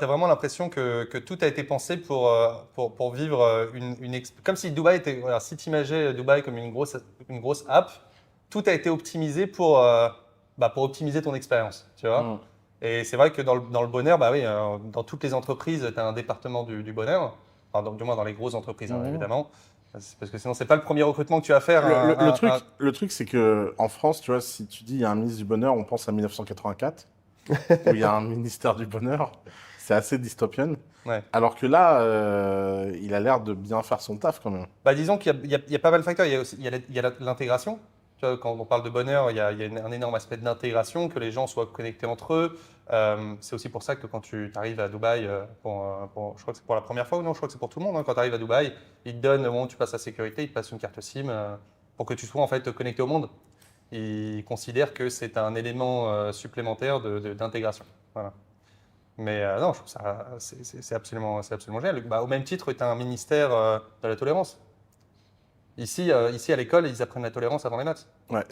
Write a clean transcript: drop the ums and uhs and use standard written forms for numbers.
vraiment l'impression que tout a été pensé pour vivre comme si Dubaï était, voilà, si tu imaginais Dubaï comme une grosse app, tout a été optimisé pour optimiser ton expérience, tu vois. Mm. Et c'est vrai que dans le bonheur, bah oui, dans toutes les entreprises, tu as un département du bonheur, enfin, donc, du moins dans les grosses entreprises, hein, Mhm. évidemment. Parce que sinon, c'est pas le premier recrutement que tu vas faire. Le truc, c'est que en France, tu vois, si tu dis il y a un ministre du Bonheur, on pense à 1984, où il y a un ministère du Bonheur. C'est assez dystopienne. Ouais. Alors que là, il a l'air de bien faire son taf quand même. Bah, disons qu'il y a pas mal de facteurs. Il y a l'intégration. Tu vois, quand on parle de bonheur, il y a un énorme aspect d'intégration, que les gens soient connectés entre eux. C'est aussi pour ça que quand tu arrives à Dubaï, je crois que c'est pour la première fois ou non, je crois que c'est pour tout le monde, hein, quand tu arrives à Dubaï, ils te donnent, au moment où tu passes la sécurité, ils te passent une carte SIM pour que tu sois en fait connecté au monde. Ils considèrent que c'est un élément supplémentaire d'intégration. Voilà. Mais non, je trouve ça c'est absolument génial. Bah, au même titre, tu as un ministère de la tolérance. Ici à l'école, ils apprennent la tolérance avant les maths. Ouais,